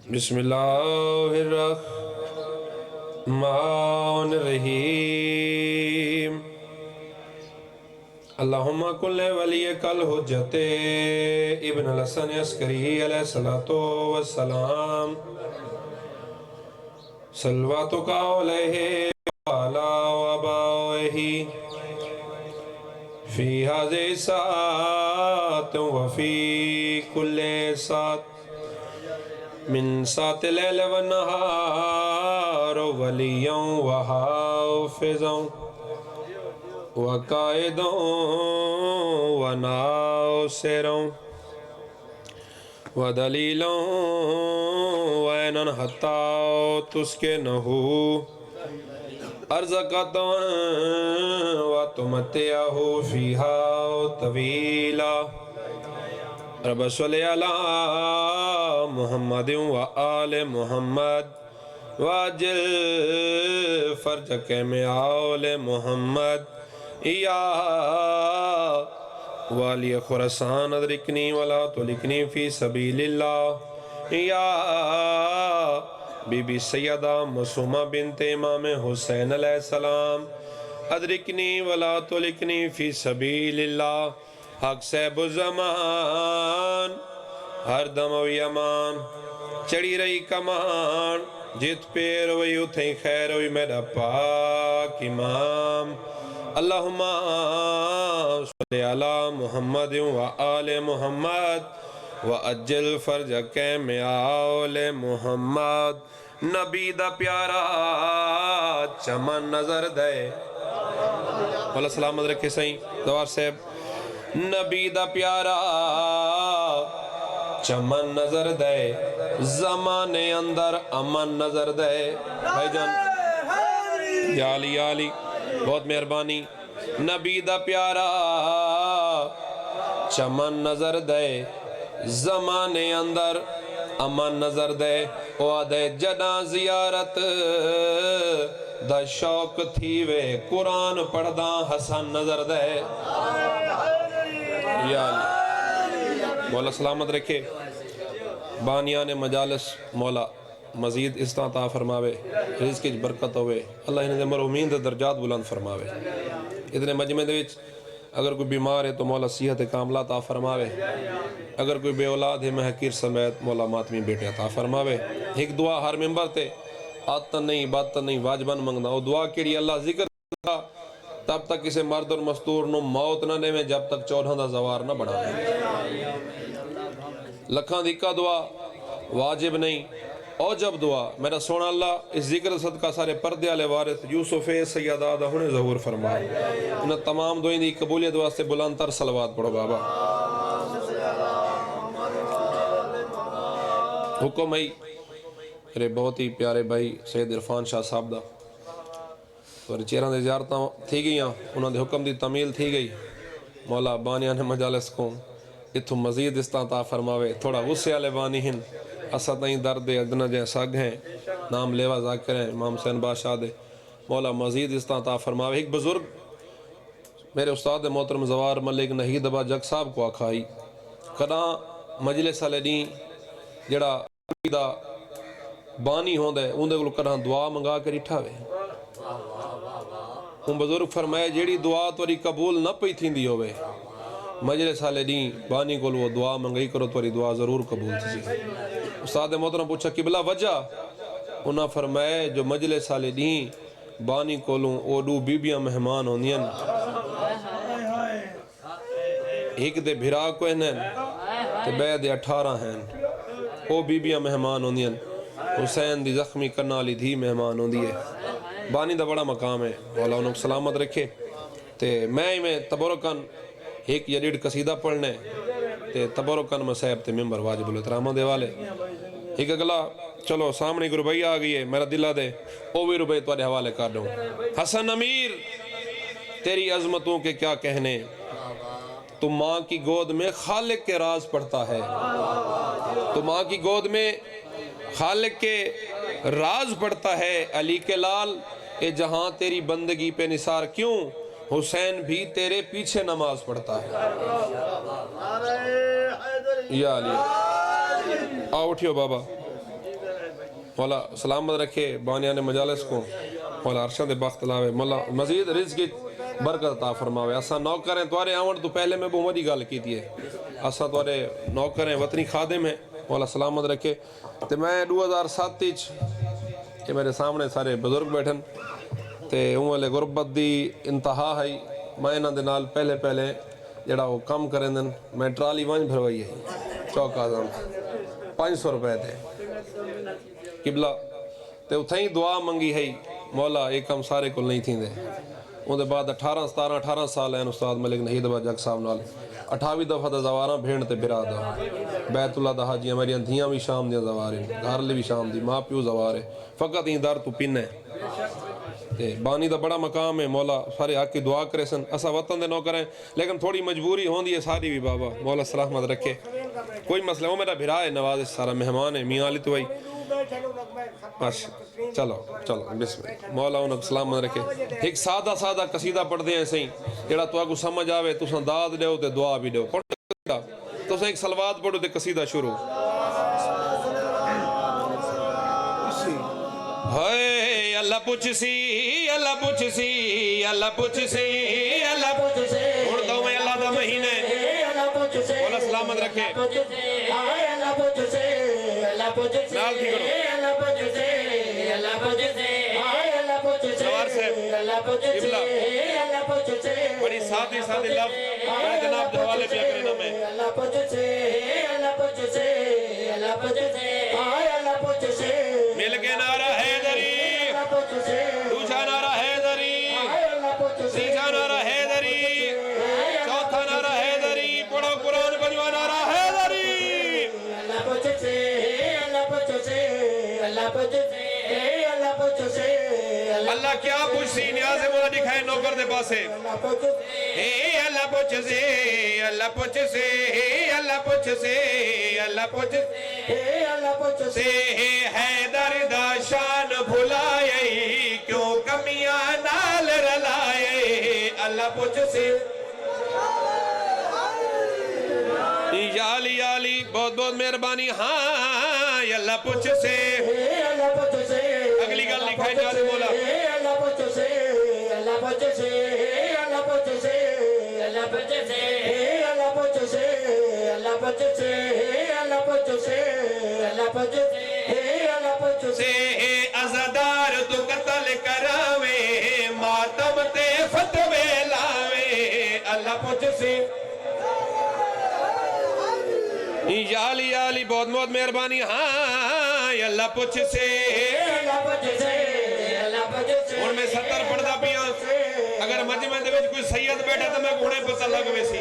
بسم اللہ الرحمن الرحیم اللہم کل ولیک الحجت ابن الحسن عسکری علیہ السلام صلواتک علیہ وعلا وآبائہ فی ہذہ ساعت وفی کل ساعت من ساعت لیل و نہار ولیاں و حافظاں و قائداں و ناصراں و دلیلاں و اینن حتی تسکنہو ارزقتاں و تمتعہو فیہا طویلا رب صلی علی محمد و آل محمد واجل فرجک میں آل محمد یا والی خرسان ادرکنی ولا تلکنی فی سبیل اللہ یا بی بی سیدہ معصومہ بنت امام حسین علیہ السلام ادرکنی ولا تلکنی فی سبیل اللہ حق صاحب الزمان ہر دم و امان چڑی رہی کمان جت پیر وی اتھیں خیر وی میرا پاک امام اللہم صلی علی محمد و آل محمد و اجل فرجک میں آل محمد نبی دا پیارا چمن نظر دے مولا سلامت رکھے سائیں دوار صاحب نبی دا پیارا چمن نظر دے زمانے اندر امن نظر دے بھائی جان یا علی بہت مہربانی نبی دا پیارا چمن نظر دے زمانے اندر امن نظر دے وعدے جنا زیارت دا شوق تھی وے قرآن پڑھداں حسن نظر دے یا مولا سلامت رکھے بانیان مجالس مولا مزید استعطا فرماوے رزق کی برکت ہوئے اللہ انہیں مرحومین دے درجات بلند فرماوے اتنے مجمع دے وچ اگر کوئی بیمار ہے تو مولا صحت کاملہ عطا فرماوے اگر کوئی بے اولاد ہے محقیر سمیت مولا ماتمی بیٹے عطا فرماوے ایک دعا ہر ممبر تے آتن نہیں باتن نہیں واجبان منگنا وہ دعا کیڑی اللہ ذکر تب تک اسے مرد اور مستور نو موت نہ دے میں جب تک چودھاں دا زوار نہ بڑھا لکھاں دیکھا دعا واجب نہیں او جب دعا میرا سونا اللہ اس ذکر صدقہ سارے پردے والے وارث یوسف سیدہ دا ہونے ظہور فرمائے انہاں تمام دعائیں دی قبولیت واسطے بلند تر صلوات پڑھو بابا حکم ہے میرے بہت ہی پیارے بھائی سید عرفان شاہ صاحب دا اور چیران دے زیارتاں تھی گئیاں انہوں دے حکم دی تمیل تھی گئی مولا بانیان مجالس کو اتھو مزید استعطا فرماوے تھوڑا غصے والے بانی ہن اسد نہیں درد ادنا جے ساگ ہیں نام لیوا ذاکر ہیں امام حسین بادشاہ دے مولا مزید استعطا فرماوے ایک بزرگ میرے استاد محترم زوار ملک نہید ابا جگ صاحب کو آکھائی کنا مجلس والے دیں جڑا دا بانی ہوں دے اندے کو کنا دعا منگا کر اٹھاوے ان بزرگ فرمائے جیڑی دعا توری قبول نہ پئی تھی دی ہوئے مجلس حالے دیں بانی کو وہ دعا منگئی کرو توری دعا ضرور قبول تھی استاد محترم پوچھا قبلہ وجہ انہاں فرمائے جو مجلس حالے دیں بانی کو لوں اوڈو بیبیاں مہمان ہوندین ایک دے بھرا کو انہیں تے بے دے 18 ہیں او بیبیاں مہمان ہوندین حسین دی زخمی کرنالی دھی مہمان ہوندی ہے بانی دا بڑا مقام ہے مولا انہوں سلامت رکھے تے میں تبرکن ایک یا ڈیڑھ قصیدہ پڑھنے تے تبرکن مسائب تے ممبر واجب الاحترام دے والے ایک اگلا چلو سامنے ایک ربائی آگئی ہے میرا دلہ دے او بھی ربائی توڑے حوالے کر دوں حسن امیر تیری عظمتوں کے کیا کہنے تو ماں کی گود میں خالق کے راز پڑھتا ہے تو ماں کی گود میں خالق کے راز پڑھتا ہے علی کے لال اے جہاں تیری بندگی پہ نثار کیوں حسین بھی تیرے پیچھے نماز پڑھتا ہے یا علی آؤ اٹھیو بابا مولا سلامت رکھے بانیان مجالس کو، مولا ارشد بخت لاوے، مولا مزید رزق کی برکت عطا فرماوے۔ اساں نوکریں توارے آون تو پہلے میں بہت بڑی گل کیتی ہے، اساں توارے نوکریں وطنی خادم ہیں، مولا سلامت رکھے۔ تے میں 2007 کہ میرے سامنے سارے بزرگ بیٹھن تے والے غربت دی انتہا ہے، میں انہاں دے نال پہلے جڑا وہ کم کریں دن میں ٹرالی ونج بھروائی ہے چوک آزم 500 روپے تے قبلہ تے اتھیں ہی دعا منگی ہے مولا ایک کم سارے کل نہیں تھیں دے۔ ان دے بعد 18 سال ہیں استاد ملک نحید با جگ صاحب نال 28 دفعہ دا زواراں بھیڑ تے برا دا بیت اللہ دا حاجیاں میریاں دھیاں بھی شام دیاں زواریں، گھر لے بھی شام دی، ماں پیو زوارے، فقط ہی در تو پینے تے بانی دا بڑا مقام ہے۔ مولا سارے حق کی دعا کرے سن، اسا وطن دے نو کریں لیکن تھوڑی مجبوری ہوندی ہے ساری بھی بابا، مولا سلامت رکھے، کوئی مسئلہ۔ وہ میرا بھرا ہے نواز سارا مہمان ہے میاں علی تو بھائی، چلو بسم اللہ، مولا انہوں سلامت رکھے۔ ایک سادہ قصیدہ پڑھ دیں ایسے ہی جڑا تو آگو سمجھ آوے، تو سن داد دیو تے دعا بھی دیو، تو سن ایک سلوات پڑھو تے قصیدہ شروع۔ ہائے اللہ پوچھ سی اللہ پوچھ سی اللہ پوچھ سی اللہ پوچھ سی، اڑ دو میں اللہ دا مہینے، مولا سلامت رکھے، نال تھی کرو سوار صاحب قبلہ بڑی سادی لفظ بڑے جناب دھوالے پیا کرنا میں مل کے نعرہ حیدری، دوسرا نعرہ حیدری، تیسرا نعرہ حیدری، چوتھا نعرہ حیدری، پڑھو قرآن پنجواں نعرہ حیدری۔ اللہ کیا پوچھ سی نیاز مولا دکھائے نوکر دے پاسے، اے اللہ پوچھ سے اللہ پوچھ سے اللہ پوچھ سے اللہ پوچھ سے اللہ پوچھ سے، حیدر دا شان بھلائے کیوں کمیاں نال رلائے، اللہ پوچھ سے یا علی بہت مہربانی، ہاں اللہ پوچھ سے اگلی گل لکھائی جاتے مولا، اللہ پوچھ سے اللہ پوچھ سے اللہ پوچھ سے اللہ پوچھ سے اللہ پوچھ سے اللہ پوچھ سے اللہ پوچھ سے اللہ پوچھ سے اللہ پوچھ سے، عزادار تو قتل کراوے ماتم تے فتوے لاوے، اللہ پوچھ سے یا علی بہت مہربانی، ہاں اللہ پوچھ سے اللہ پوچھ سے اللہ پوچھ سے۔ اور میں 70 پڑھدا پیاں، اگر مجمع دے وچ کوئی سید بیٹھا تو میں گھوڑے پتہ لگ ویسی،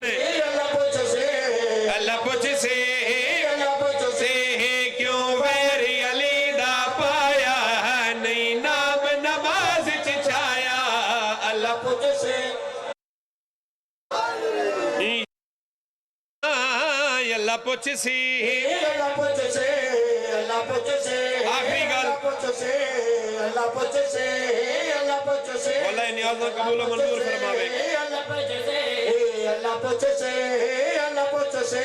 اللہ پوچھ سے اللہ پوچھ سے اللہ پوچھ سے، کیوں ویری علی دا پایا نہیں نام نماز چچایا، اللہ پوچھ سے اللہ پوچھ سی اللہ پوچھ سے اللہ پوچھ سے، آخری گل اللہ پوچھ سے اللہ پوچھ سے اللہ پوچھ سے، اللہ نیازاں قبول و منظور فرماوے، اللہ پوچھ سے اللہ پوچھ سے اللہ پوچھ سے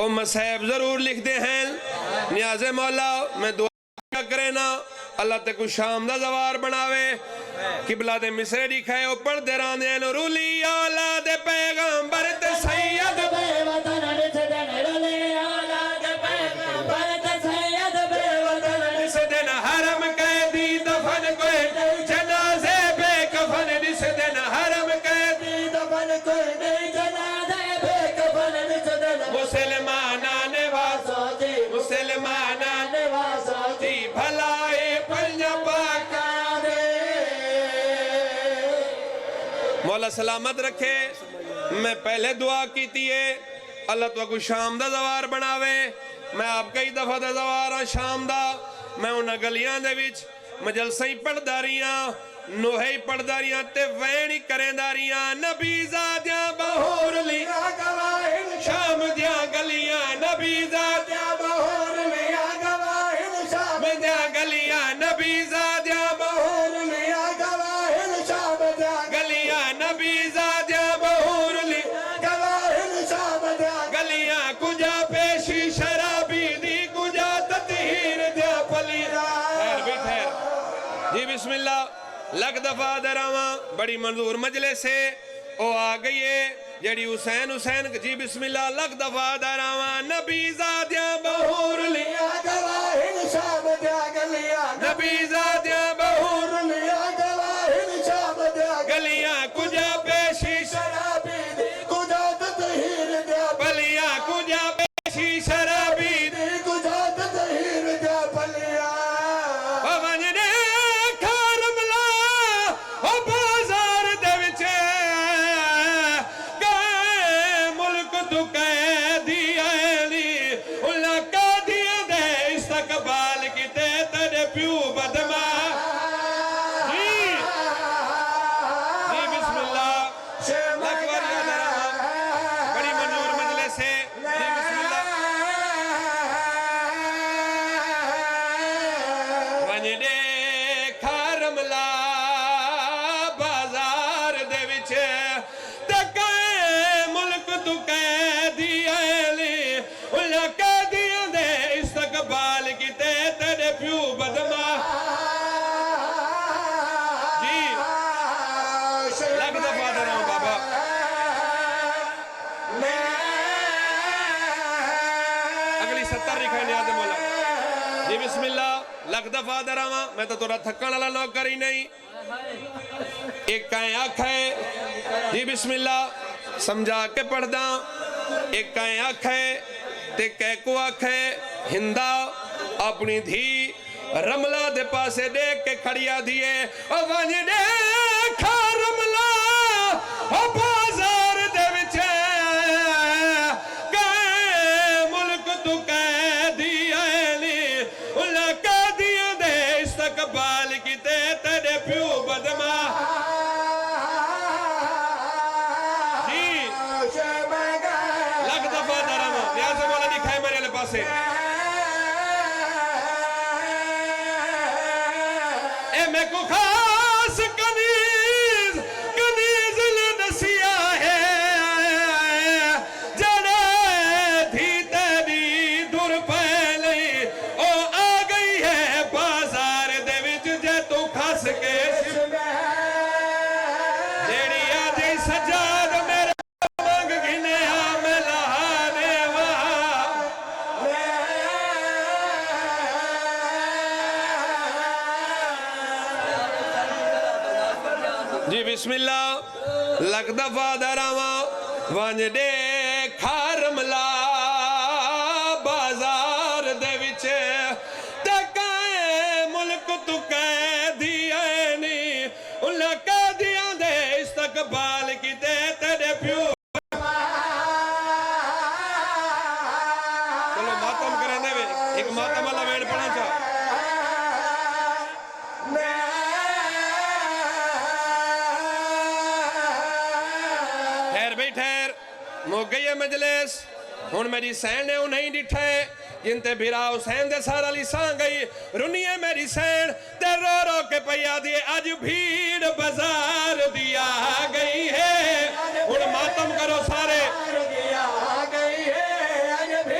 اور مسائب ضرور لکھتے ہیں نیاز مولا میں دعا کرے نا اللہ تے کو شام دا زوار بناوے قبلہ دے مصرے دکھائے او پڑھ دے ران دے نورولی اولاد پیغمبر تے سید بے وطن رسدن رلی اولاد پیغمبر تے سید بے وطن اس دن حرم قیدی دفن کوئی جنازے بے کفن اس دن حرم قیدی دفن کوئی نہیں جنازے بے کفن رسدن مسلمانان واسو جی مسلمانان واسو جی بھلائی پنج پاک مولا سلامت رکھے میں پہلے دعا کیتی ہے اللہ تو کو شام دا زوار بناوے میں آپ کئی دفعہ دا زوار ہاں شام دا میں انہاں گلیاں دے وچ مجلسیں پڑھ داریاں نوہی پڑھ داریاں تے وینی کریں داریاں نبی زادیاں بہور لیا گواہن شام دیاں گلیاں نبی زادیاں بہور لیا گواہن شام دیاں گلیاں نبی زادیاں بہور لیا گواہن شام دیاں گلیاں نبی زادیاں بہور لیا گواہن شام دیاں گلیاں کجا پیشی شرابی دی کجا تطہیر دیا پلی خیر بھی خیر جی بسم اللہ لگ دفعہ دراواں بڑی منظور مجلس ہے او آ گئی ہے جڑی حسین جی بسم اللہ لگ دفعہ دراواں نبی زادیاں بہور لیا گواہن شام دیاں گلیاں نبی زادیاں بہور لیا گواہن شام دیاں گلیاں کجا پیشی شرابی دی کجا تطہیر دیا پلیاں کجا پیشی شرابی دی کجا تطہیر دیا پلیا وونجنے کھارملا او بازار دے وچ کئے ملک تو قیدی آئلی اللہ قیدیاں دے استقبال کیتے تیرے پیو بدما جی جی بسم اللہ لکوار یاد رہا بڑی منظور مجلس ہے جی بسم اللہ ونجنے کھارملا بازار دے وچ تے کئے ملک تو قیدی آئلی اللہ قیدیاں دے استقبال کیتے تیرے پیو بدما جی لگ دفعہ دے رہا ہوں بابا اگلی 70 رکھائے نیاز مولا جی بسم اللہ لگ دفعہ دے رہا ہوں میں تو تھوڑا تھکن والا نوکر ہی نہیں ایک کائیں آنکھ ہے جی بسم اللہ سمجھا کے پڑھ دا ایک کائیں آنکھ ہے تے کہہ آنکھ ہے ہندہ اپنی دھی رملہ دے پاسے دیکھ کے کھڑیا دیئے او وانجنے کھا رملہ او بازار دے وچے کئے ملک تو قیدی آئلی اللہ قیدیاں دے استقبال کیتے تیرے پیو بدما جی لگ دفعہ دراما نیاز مولا دکھائے میرے لے پاسے اے میں کو خاص کنیز لنسیا ہے جڑے دھی تیری دور پہلے او آ گئی ہے بازار دے وچ جے تو کھس کے جیڑی آجی سجاد میرے مانگ گھنے میں لہانے وہاں جی بسم اللہ لگ دفعہ دراواں وانجنے کھارملا بازار دے وچ تے کئے ملک تو قیدی آئنی اللہ قیدیاں دے استقبال کیتے تیرے پیو چلو ماتم کریں دے وے ایک ماتم اللہ ویڑ پڑھا چاہ ٹھہر بھئی ٹھہر مو گئی ہے مجلس ہون میری سین نے انہیں ڈٹھے جن تے بھیرا حسین دے سارا لیسان گئی رنیے میری سین تے رو رو کے پیا دیے آج بھیڑ بازار دیا گئی ہے ہون ماتم کرو سارے گئی ہے